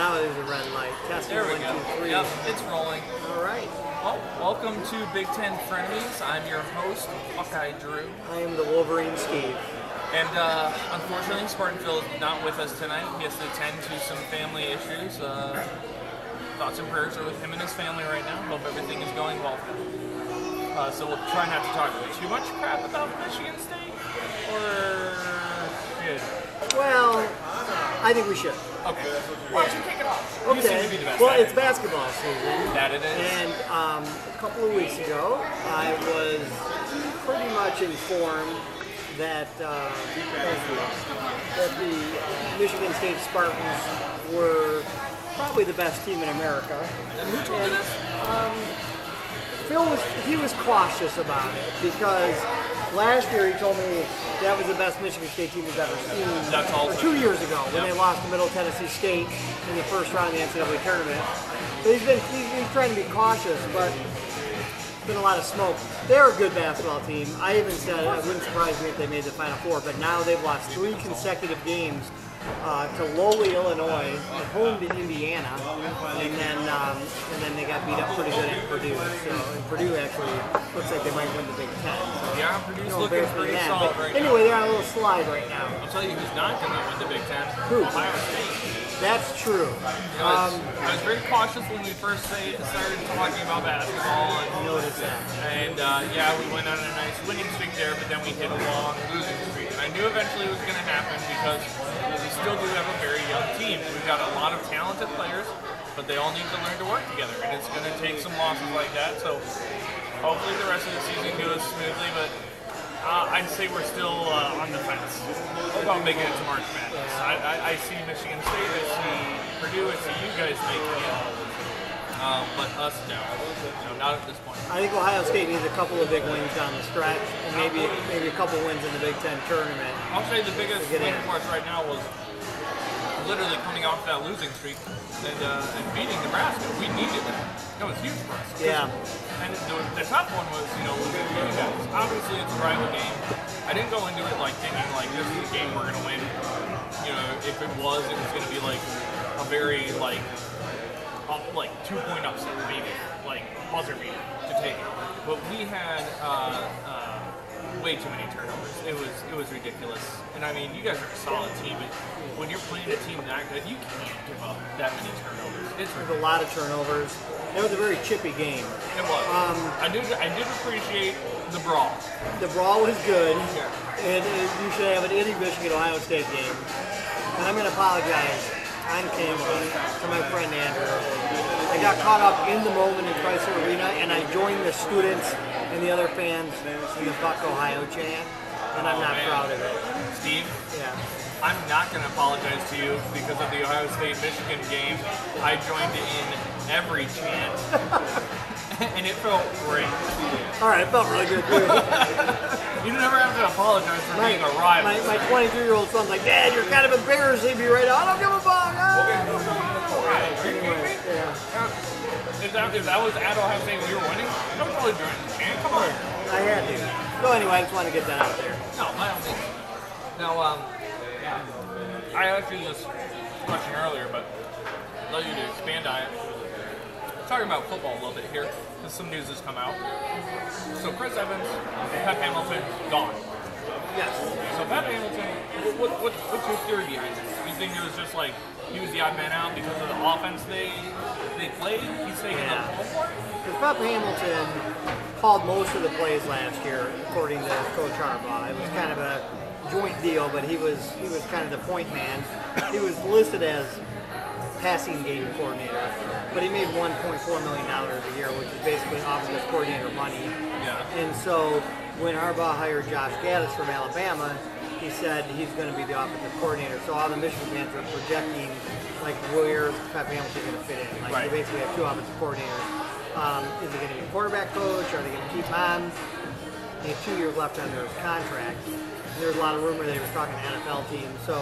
Now there's a red light. Testing There we 1, go. 2, 3. Yep, it's rolling. All right. Well, welcome to Big Ten Frenemies. I'm your host, Buckeye Drew. I am the Wolverine Steve. And unfortunately, Spartan Phil is not with us tonight. He has to attend to some family issues. Thoughts and prayers are with him and his family right now. Hope everything is going well for him. So we'll try not to talk too much crap about Michigan State, or good? Well, I think we should. Okay. Why don't you kick it off? You seem to be the best Well, at it's it. basketball season. That it is. And a couple of weeks ago, I was pretty much informed that the Michigan State Spartans were probably the best team in America. And who told you this? Phil was cautious about it because last year he told me that was the best Michigan State team he's ever seen. That's or also 2 years ago when Yep. they lost to Middle Tennessee State in the first round of the NCAA tournament. So he's been trying to be cautious, but it's been a lot of smoke. They're a good basketball team. I even said it wouldn't surprise me if they made the Final Four, but now they've lost 3 consecutive games to lowly Illinois, at home to Indiana, and then they got beat up pretty good at Purdue. So and Purdue actually looks like they might win the Big Ten. So, Yeah, Purdue's no looking embarrassment pretty in that. solid But right anyway, now. they're on a little slide right now. I'll tell you who's not going to win the Big Ten. Who? Ohio State. That's true. I was very cautious when we first started talking about basketball, I noticed that. and yeah, we went on a nice winning streak there, but then we hit a long losing streak. And I knew eventually it was going to happen because we still do have a very young team. We've got a lot of talented players, but they all need to learn to work together, and it's going to take some losses like that. So hopefully the rest of the season goes smoothly, but I'd say we're still on the fence about making it to March Madness. I see Michigan State, I see Purdue, I see you guys making it, but us, no, not at this point. I think Ohio State needs a couple of big wins down the stretch, and maybe a couple wins in the Big Ten tournament. I'll say the biggest Get win in. for us right now was literally coming off that losing streak and beating Nebraska. We needed that. That was huge for us. Yeah. And the tough one was, losing to you guys. Obviously, it's a rival game. I didn't go into it thinking this is a game we're going to win. If it was going to be a very 2-point upset, maybe buzzer beater to take it. But we had way too many turnovers. It was ridiculous. And I mean, you guys are a solid team, but when you're playing a team that good, you can't give up that many turnovers. There's a lot of turnovers. It was a very chippy game. It was. I did appreciate the brawl. The brawl was good, Yeah. and you should have an Michigan-Ohio State game. And I'm going to apologize on camera to my friend Andrew. I got caught up in the moment in Chrysler Arena, and I joined the students and the other fans in the Buck Ohio chant, and I'm not proud of it. Steve, Yeah. I'm not going to apologize to you because of the Ohio State-Michigan game. I joined in every chant, and it felt great. All right, it felt really good too. You never have to apologize for being a rival. My 23-year-old son's like, Dad, you're kind of embarrassing me right now. I don't give a fuck. Anyway, yeah. If that was at Ohio State when you were winning, I would probably join the chant. Come on. I had to. So anyway, I just want to get that out there. No, I don't think so. Now, I actually just question earlier, but I'd like you to expand on it. Talking about football a little bit here, because some news has come out. So Chris Evans and Pep Hamilton gone. Yes. So Pep Hamilton, what's your theory behind this? Do you think it was just he was the odd man out because of the offense they played? He's taking the ball for it? Because Pep Hamilton called most of the plays last year, according to Coach Harbaugh. It was kind of a joint deal, but he was kind of the point man. He was listed as passing game coordinator, but he made $1.4 million a year, which is basically offensive coordinator money. Yeah. And so when Harbaugh hired Josh Gaddis from Alabama, he said he's going to be the offensive coordinator. So all the Michigan fans are projecting where's Pep Hamilton going to fit in. Right. They basically have 2 offensive coordinators. Is he going to be a quarterback coach? Are they going to keep him on? He had 2 years left on their contract. There's a lot of rumor that he was talking to NFL teams. So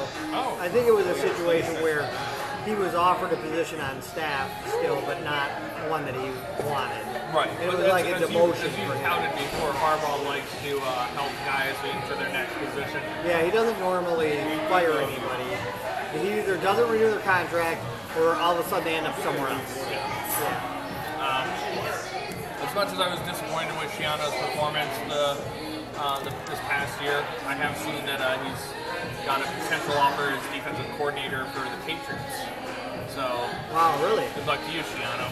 I think it was a situation where he was offered a position on staff still, but not one that he wanted. Right. And it was like a demotion As you for him. touted before, Harbaugh likes to help guys into their next position. Yeah, he doesn't normally fire anybody. He either doesn't renew their contract or all of a sudden they end up somewhere else. As much as I was disappointed with Shiano's performance this past year, I have seen that he's got a potential offer as defensive coordinator for the Patriots. So, wow, really? Good luck to you, Shiano.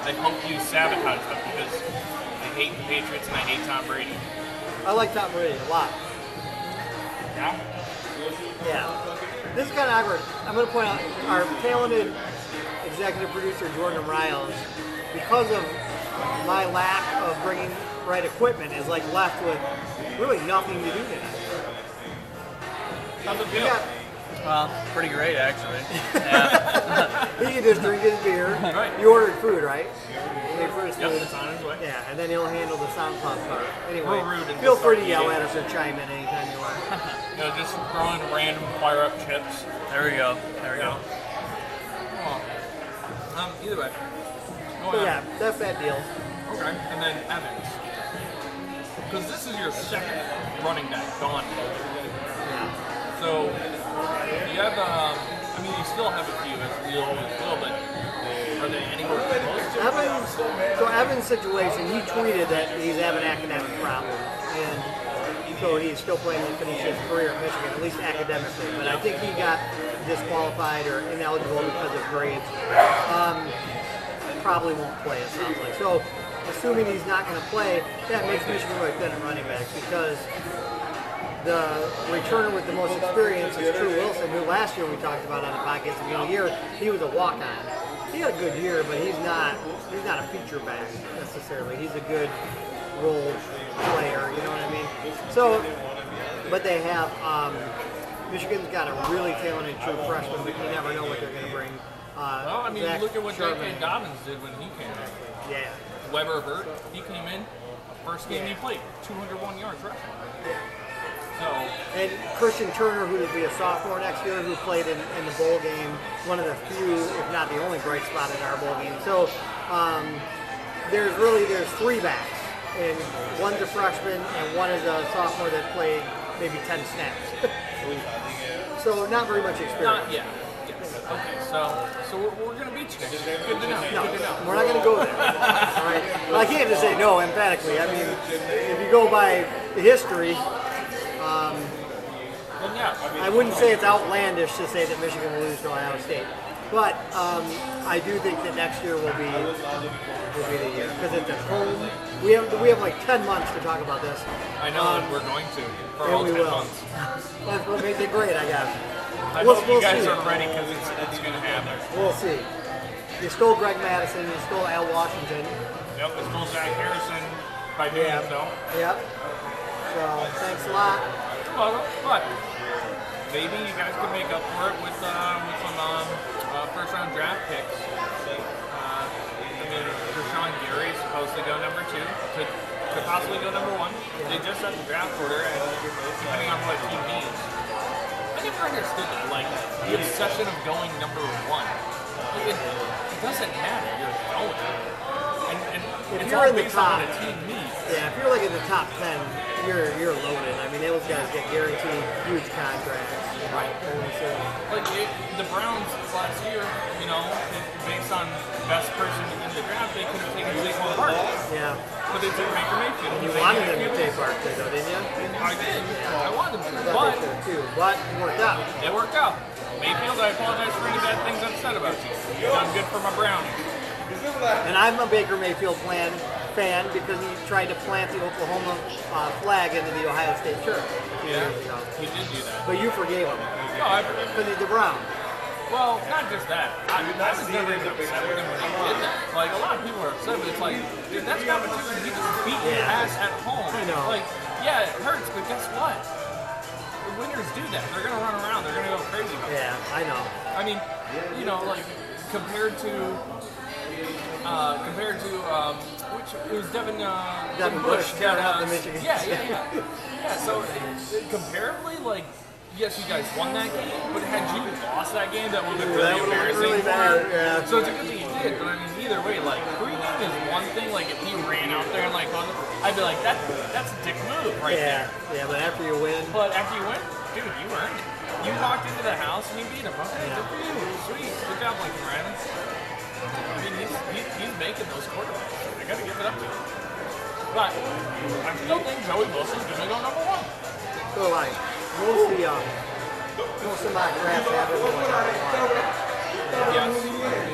I hope you sabotage them because I hate the Patriots and I hate Tom Brady. I like Tom Brady a lot. Yeah? Yeah. This is kind of awkward. I'm going to point out our talented executive producer, Jordan Riles, because of my lack of bringing right equipment, is like left with really nothing to do tonight. How's it feel? Pretty great, actually. Yeah. He can just drink his beer. Right. You ordered food, right? First Yep, food. it's on its way. Yeah, and then he'll handle the SoundCloud part. Anyway, Real rude and feel just free to start yell eating. at us or chime in anytime you want. Just throwing random fire-up chips. There we go. There we go. Either way. But yeah, that's that deal. Okay. And then Evans. Because this is your second running back gone. Yeah. So, you have, you still have a few, as you always will, but are they anywhere close to Evans' situation, he tweeted that he's having academic problems. And so he's still planning to finish his career at Michigan, at least academically. But I think he got disqualified or ineligible because of grades. Probably won't play, it sounds like. So, assuming he's not going to play, that makes Michigan really thin at running backs because the returner with the most experience is True Wilson, who last year we talked about on the podcast at the beginning of the year. He was a walk-on. He had a good year, but he's not a feature back necessarily. He's a good role player, you know what I mean? So, but they have Michigan's got a really talented true freshman, but you never know what they're going to bring. Look at what J.K. Dobbins did when he came in. Yeah. Weber hurt. He came in. First game he played, 201 yards rushing. So, and Christian Turner, who will be a sophomore next year, who played in the bowl game, one of the few, if not the only bright spot in our bowl game. So there's three backs, and one's a freshman and one is a sophomore that played maybe 10 snaps. So not very much experience. yeah. Okay, so we're going to beat you. Good to know. No, Good to know. we're not going to go there. All right. Well, I can't just say no emphatically. I mean, if you go by history, Then yeah. I wouldn't say it's outlandish to say that Michigan will lose to Ohio State, but I do think that next year will be the year because it's at home. We have like 10 months to talk about this. I know, and we're going to for And all we 10 will. months. That's what makes it great, I guess. I We'll hope you guys see. are ready because it's going to happen. We'll see. You stole Greg Madison. You stole Al Washington. Yep, it's still Zach Harrison by doing so. Yep. So thanks a lot. But maybe you guys could make up for it with some first-round draft picks. Rashawn Gary's supposed to go number 2. Could possibly go number 1. Yeah. They just set the draft order, and depending on what team needs. I never understood that, like, the obsession of going number 1. Like, it doesn't matter. You're going. And If it's you're all in the based on top, what a team needs. yeah, if you're like in the top 10, you're loaded. I mean, those guys get guaranteed huge contracts. Right. Bonuses. Like the Browns last year, based on best person in the draft, they could have taken Saquon Barkley, Yeah. but they took Baker Mayfield. You wanted them to take Barkley, though, didn't you? I did. I wanted them to, I thought but they should have, too. But it worked out. it worked out. Mayfield, I apologize for any bad things I've said about you. You've done good for my Brownies. And I'm a Baker Mayfield fan because he tried to plant the Oklahoma flag into the Ohio State church a few years ago. He did do that. But you forgave him No, I forget. because he's the Brown. Well, not just that. I was never even upset with him when he did that. Like, a lot of people are upset, but it's like, dude, that's competition. He just beat your ass at home. I know. Like, yeah, it hurts, but guess what? The winners do that. They're going to run around. They're going to go crazy about it. Yeah, I know. I mean, like, compared to which it was Devin Bush that, out the Michigan. Yeah, so comparably, like, yes, you guys won that game, but had you lost that game, that would have been really embarrassing. Really bad, yeah. So it's a good thing you did, but I mean, either way, like, freaking is one thing. Like, if he ran out there and like, I'd be like, that's a dick move right there. Yeah, but after you win, But after you win, dude, you earned it. You walked into the house and you beat him. Okay, good for you. Sweet. Good job, Lincoln Riley. I mean, he's making those quarterbacks. I got to give it up to him. But I still think Joey Wilson's going to go number 1. So like most of my drafts have it going number 1. Yes.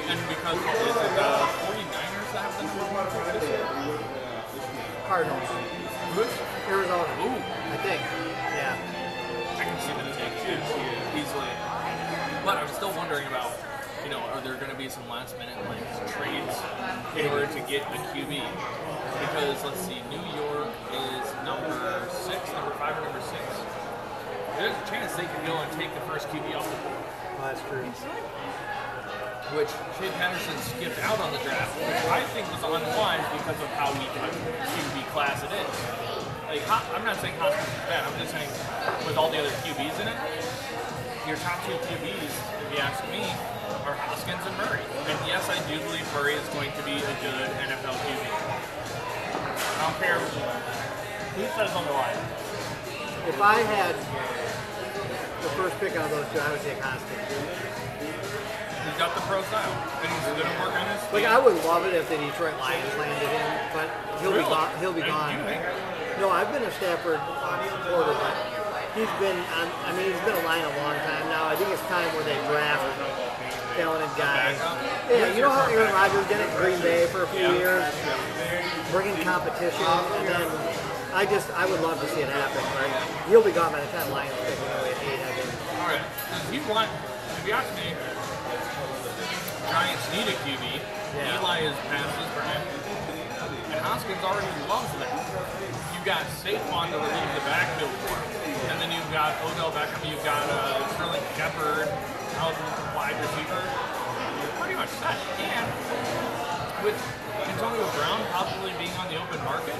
And because is it the 49ers that have the number 1 pick this year? Cardinals. Good. Arizona. Ooh. I think. Yeah. I can see them take two easily. But I'm still wondering about, are there going to be some last minute trades in order to get a QB? Because let's see, New York is number 5 or number 6. There's a chance they could go and take the first QB off the board. Well, that's true. Which Shea Patterson skipped out on the draft, which I think was unwise because of how weak a QB class it is. Like, I'm not saying Hoskins is bad, I'm just saying with all the other QBs in it, your top 2 QBs, if you ask me, are Hoskins and Murray. And yes, I do believe Murray is going to be a good NFL QB. I don't care who says otherwise. If I had the first pick out of those two, I would take Hoskins. He's got the pro style, and he's going to work on his Like, I would love it if the Detroit Lions landed him, but he'll be gone. He'll be gone. No, I've been a Stafford supporter, but he's been a Lion a long time now. I think it's time where they draft talented guys. Yeah, you know how Aaron Rodgers did it in Green Bay for a few years, bringing competition, and then I would love to see it happen. But he'll be gone by the time Lions pick him away at 8. I think. All right, if you ask me, Giants need a QB. Yeah. Eli is past his prime, and Hoskins already loves that. You've got Saquon to relieve the backfield for him, and then you've got Odell Beckham, you've got Sterling Shepard out wide receiver. You're pretty much set. And with Antonio Brown possibly being on the open market,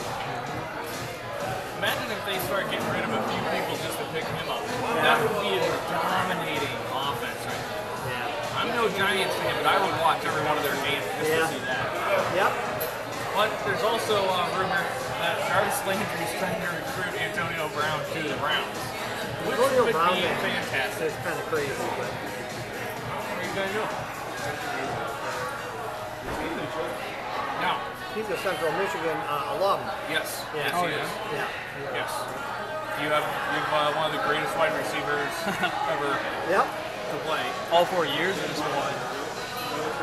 imagine if they start getting rid of a few people just to pick him up. That would be a dominating offense right now. Yeah. I'm no Giants fan, but I would watch every one of their games just to see that. Yep. But there's also a rumor that Jarvis Landry is trying to recruit Antonio Brown to the Browns, which Antonio would Brown be fantastic. It's kind of crazy, but What are you going to do? Now, he's a Central Michigan alum. yes, Yeah. yes, he is. Yeah. Yes. You've one of the greatest wide receivers ever Yep. to play. All 4 years or just one?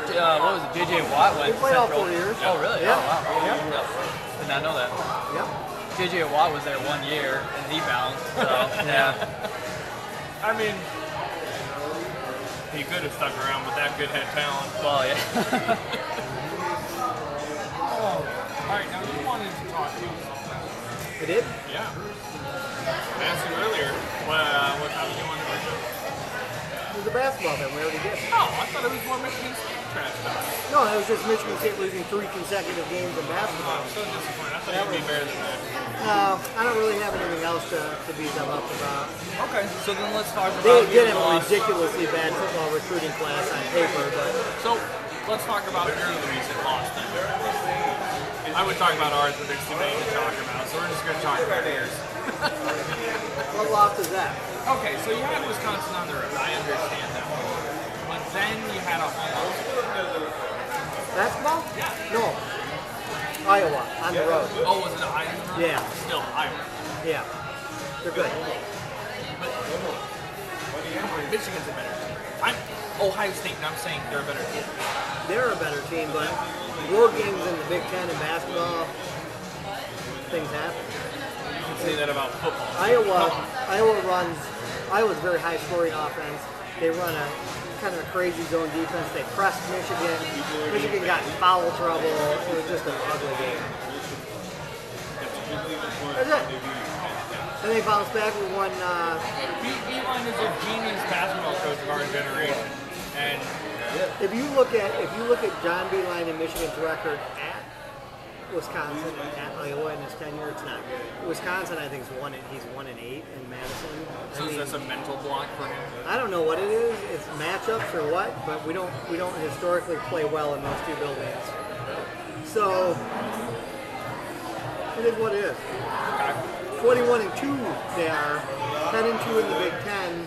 What was it? J.J. Watt went He to played all Central. 4 years. Oh, really? Yeah. Oh, wow. Yep. Did not know that. Yep. J.J. Watt was there 1 year and he bounced. So, yeah. I mean, he could have stuck around with that good head talent. Well, yeah. All right, now you wanted to talk to us. It did? Yeah. I asked you earlier what topic you wanted to bring up. It was a basketball thing. We already did. Oh, I thought it was more Michigan State trash talk. No, it was just Michigan State losing 3 consecutive games in Oh, basketball. I'm so disappointed. I thought you'd be better than that. No, I don't really have anything else to beat them up about. Okay, so then let's talk about They did have a loss. ridiculously bad football recruiting class on paper, but So let's talk about your recent loss then. I would talk about ours, but there's too many to talk about, so we're just going to talk about yours. what loss is that? Okay, so you had Wisconsin on the road. I understand that. But then you had a home loss. Basketball? Yeah. No. Iowa, on the road. Oh, was it Iowa? Yeah. Still, Iowa. Yeah. They're good. But Michigan's a better team. I'm Ohio State, and I'm saying they're a better team. They're a better team, but road games in the Big Ten in basketball, things happen. You can say that about football. Iowa's very high scoring offense. They run a kind of a crazy zone defense. They pressed Michigan. Michigan got in foul trouble. It was just an ugly game. That's it. And they bounced back with one. Beeline is a genius basketball coach of our generation, and If you look at John Beeline and Michigan's record at Wisconsin and at Iowa in his tenure, it's not good. Wisconsin, I think, he's 1-8 in Madison. so is this a mental block for him? I don't know what it is. It's matchups or what, but we don't historically play well in those two buildings. So it is what it is. 21-2 they are, 10-2 in the Big Ten.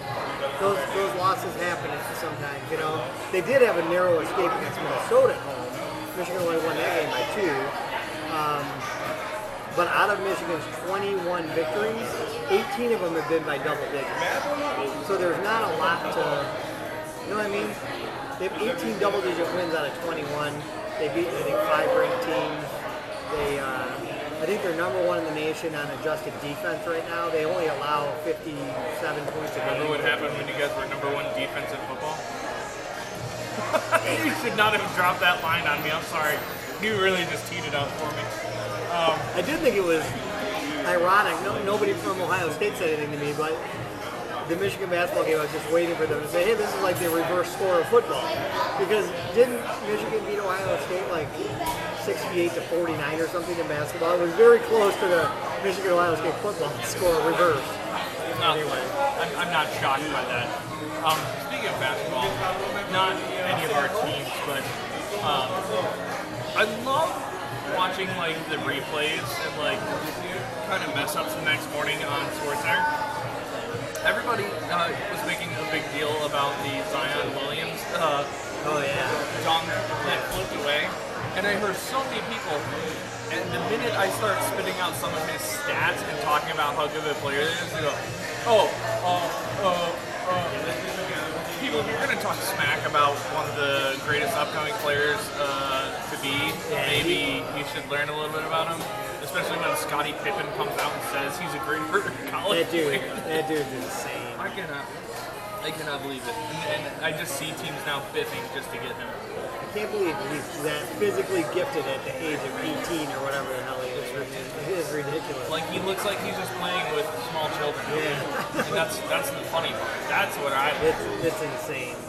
those losses happen sometimes. You know, they did have a narrow escape against Minnesota at home. Michigan only won that game by 2. But out of Michigan's 21 victories, 18 of them have been by double digits. So there's not a lot to, you know what I mean? They have 18 double-digit wins out of 21. They beat, I think, 5 ranked teams. I think they're number 1 in the nation on adjusted defense right now. They only allow 57 points a game. Remember what happened when you guys were number 1 defense in football? You should not have dropped that line on me. I'm sorry. You really just teed it up for me. I did think it was ironic. Nobody from Ohio State said anything to me, but the Michigan basketball game, I was just waiting for them to say, hey, this is like the reverse score of football. Because didn't Michigan beat Ohio State like 68-49 or something in basketball? It was very close to the Michigan-Ohio State football score reverse. No, anyway, I'm not shocked by that. Speaking of basketball, not any of our teams, but I love watching like the replays and like kind of mess ups the next morning on SportsCenter. Everybody was making a big deal about the Zion Williams dunk that flipped away, and I heard so many people. And the minute I start spitting out some of his stats and talking about how good of a player he is, they go, people, if you're going to talk smack about one of the greatest upcoming players to be, maybe you should learn a little bit about him. Especially when Scottie Pippen comes out and says he's a great college player. That dude's insane. I cannot believe it. And I just see teams now biffing just to get him. I can't believe he's that physically gifted at the age of 18 or whatever the hell he is. It is ridiculous. Like, he looks like he's just playing with small children. Yeah. And that's the funny part. That's what It's insane.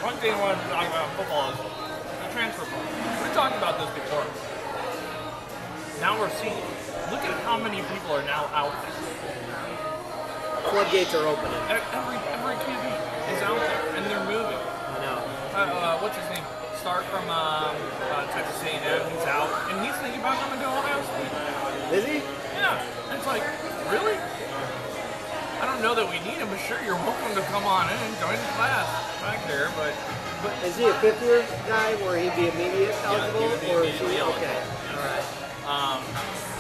One thing I wanted to talk about in football is the transfer portal. We talked about this before. Now we're seeing, look at how many people are now out there. Floodgates are opening. Every QB is out there, and they're moving. I know. What's his name? Start from Texas A&M. He's out, and he's thinking about coming to Ohio State. Is he? Yeah. And it's like, really? I don't know that we need him, but sure, you're welcome to come on in and join the class back there. But is he a 5th-year guy where he'd be immediate eligible, he would be or is he immediately okay? eligible. All right.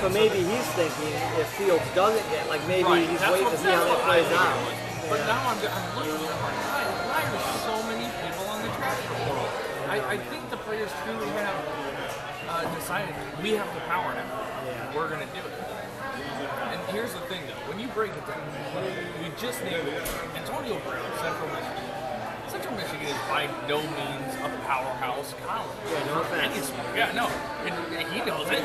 So maybe he's thinking if Fields doesn't get, like maybe he's waiting to see how that plays out. But now I'm looking at why are there so many people on the transfer portal? I think the players truly have decided we have the power now. Yeah. We're going to do it. And here's the thing, though. When you break it down, we just named Antonio Brown, Central Michigan. Central Michigan is by no means a powerhouse college. Yeah, no offense. And he knows it.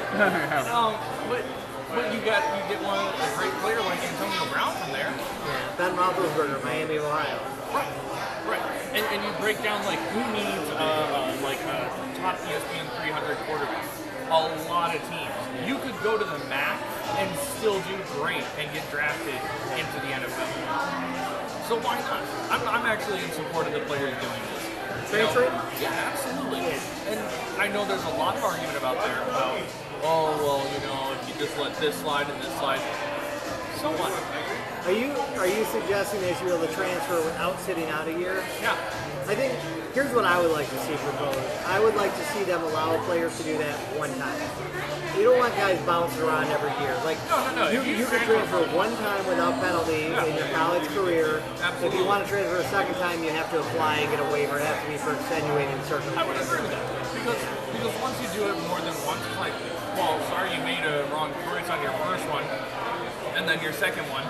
But you get a great player like Antonio Brown from there. Yeah, Ben Roethlisberger, Miami, Ohio. Right. And you break down like who needs a top ESPN 300 quarterback. A lot of teams. You could go to the MAC and still do great and get drafted into the NFL. So why not? I'm actually in support of the players doing this. Transferring? Yeah, absolutely. And I know there's a lot of argument about if you just let this slide and this slide, so what? Are you suggesting they should be able to transfer without sitting out a year? Yeah. I think here's what I would like to see proposed. I would like to see them allow players to do that one time. You don't want guys bouncing around every year. Like no. You can transfer one time without penalty in your college career. Absolutely. If you want to transfer a second time, you have to apply and get a waiver. It has to be for extenuating circumstances. I would agree with that. Because once you do it more than once, it's like, well, sorry you made a wrong choice on your first one, and then your second one.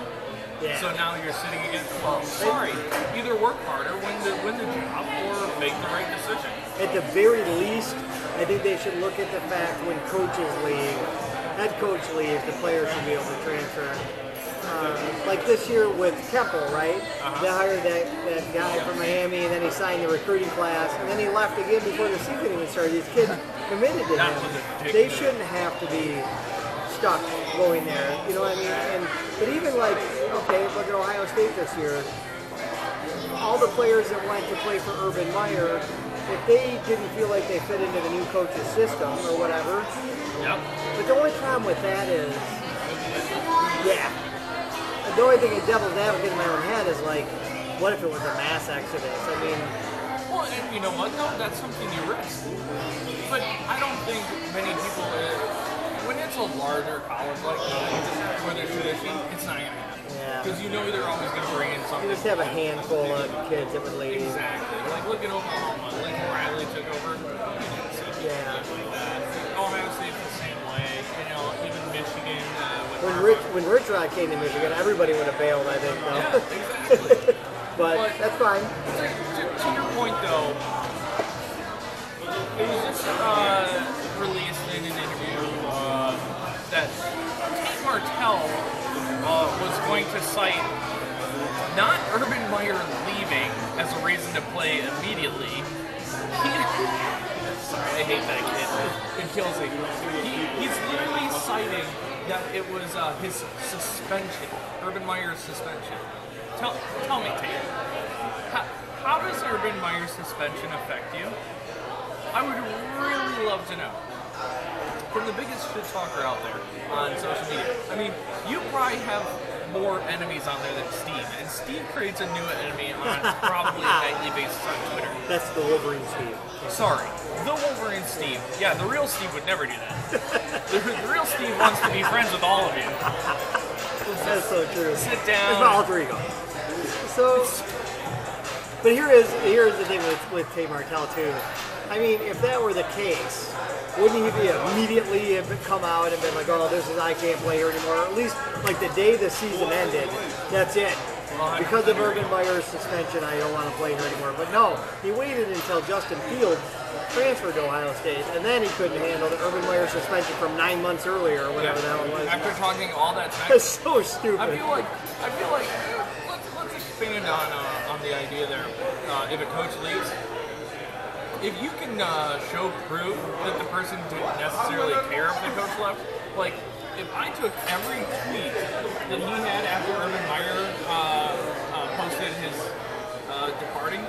Yeah. So now you're sitting against, well, sorry, either work harder, win the job, or make the right decision. At the very least, I think they should look at the fact when coaches leave, head coach leaves, the players should be able to transfer. Like this year with Keppel, right? They hired that guy from Miami, and then he signed the recruiting class, and then he left again before the season even started. These kids committed to him. They shouldn't have to be stuck going there, you know what I mean? But even like, okay, look at Ohio State this year. All the players that went to play for Urban Meyer, if they didn't feel like they fit into the new coach's system or whatever. Yep. But the only problem with that is, the only thing, a devil's advocate in my own head is like, what if it was a mass exodus? I mean, well, and you know what? No, that's something you risk. But I don't think many people, when it's a larger college like that, where there's tradition, it's not going to happen. yeah. Because you know they're always going to bring in something. You just have a handful of kids that would leave. Exactly. Like, look at Oklahoma. Lincoln Riley took over. Yeah. Like that. Ohio State's the same way. You know, even Michigan. When Rich Rod came to Michigan, everybody would have bailed, I think, though. Yeah, exactly. but that's fine. To your point, though, it was just released in an interview that Tate Martell was going to cite not Urban Meyer leaving as a reason to play immediately. Sorry, I hate that kid. It kills me. He's literally citing that it was his suspension, Urban Meyer's suspension. Tell me, Tate, how does Urban Meyer's suspension affect you? I would really love to know. From the biggest shit talker out there on social media. I mean, you probably have more enemies on there than Steve, and Steve creates a new enemy on probably a nightly basis on Twitter. That's the Wolverine Steve. Sorry, the Wolverine Steve. Yeah, the real Steve would never do that. The real Steve wants to be friends with all of you. That's so true. Sit down. It's my alter ego. So, but here's the thing with Tate Martell too. I mean, if that were the case, wouldn't he be immediately have come out and been like, "Oh, I can't play here anymore"? Or at least like the day the season ended, that's it. Because of Urban Meyer's suspension, I don't want to play here anymore. But no, he waited until Justin Fields transferred to Ohio State, and then he couldn't handle the Urban Meyer suspension from 9 months earlier, or whatever the hell it was. After talking all that time, That's so stupid. I feel like let's expand on the idea there. If a coach leaves, if you can show proof that the person didn't necessarily care if the coach left, like if I took every tweet that he had after Urban Meyer posted his departing,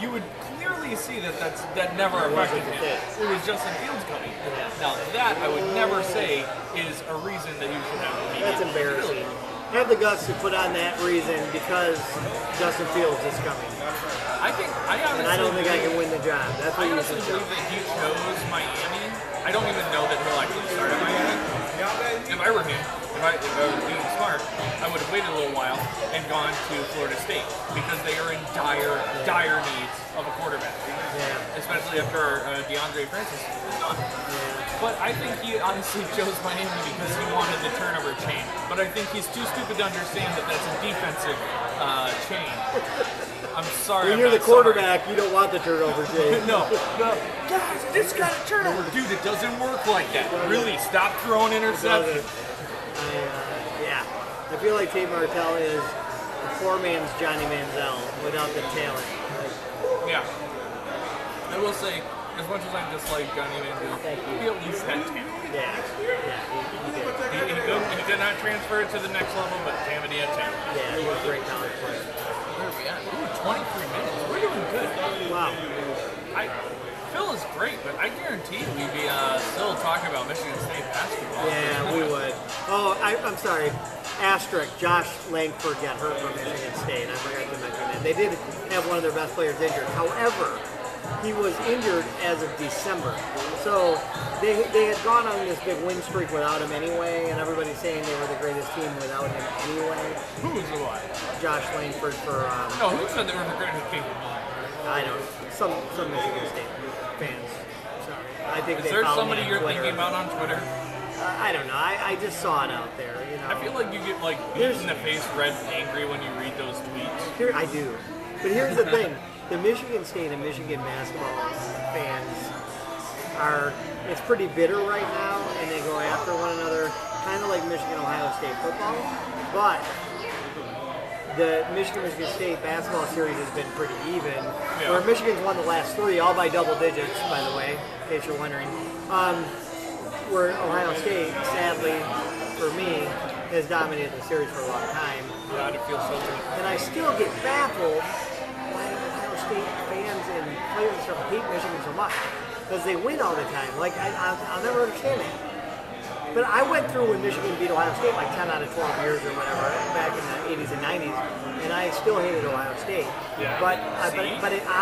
you would clearly see that never affected him. It was Justin Fields coming. Now that I would never say is a reason that you should have a meeting. That's embarrassing. Have the guts to put on that reason because Justin Fields is coming. I honestly, and I don't think I can win the job. That's what I you honestly should believe that he chose Miami. I don't even know that he'll actually start at Miami. If I were him, if I was being smart, I would have waited a little while and gone to Florida State because they are in dire needs of a quarterback. Yeah. Especially after DeAndre Francis is gone. Yeah. But I think he honestly chose Miami because he wanted the turnover chain. But I think he's too stupid to understand that that's a defensive chain. I'm sorry. When you're the quarterback, you don't want the turnover chain. No. Guys, this got a turnover. Dude, it doesn't work like that. Really, stop throwing interceptions. Yeah. I feel like Tate Martell is a poor man's Johnny Manziel without the talent. Yeah. I will say, as much as I dislike Johnny Manziel, he at least had talent. Yeah. He did. He did not transfer it to the next level, but damn it, he had talent. Yeah, he was a great college player. Where are we at? Ooh, 23 minutes. We're doing good. Wow. Phil is great, but I guarantee we'd be still talking about Michigan State basketball. Yeah, we would. Oh, I'm sorry. Asterisk, Josh Langford got hurt from Michigan State. I forgot to mention that. They did have one of their best players injured. However, he was injured as of December. So they had gone on this big win streak without him anyway, and everybody's saying they were the greatest team without him anyway. Who's the one? Josh Langford for... no, who said they were the greatest team? I don't know. Some Michigan State fans. Sorry. I think Is there somebody you're thinking about on Twitter? I don't know. I just saw it out there. You know. I feel like you get like beat in the face, red, angry when you read those tweets. Here I do, but here's the thing: the Michigan State and Michigan basketball fans it's pretty bitter right now, and they go after one another, kind of like Michigan Ohio State football. But the Michigan State basketball series has been pretty even. Yeah. Where Michigan's won the last 3, all by double digits, by the way, in case you're wondering. Where Ohio State, sadly, for me, has dominated the series for a long time. God, it feels so good. And I still get baffled why Ohio State fans and players and stuff hate Michigan so much. Because they win all the time. Like, I'll never understand that. But I went through when Michigan beat Ohio State like 10 out of 12 years or whatever back in the 80s and 90s, and I still hated Ohio State. Yeah. But See? but it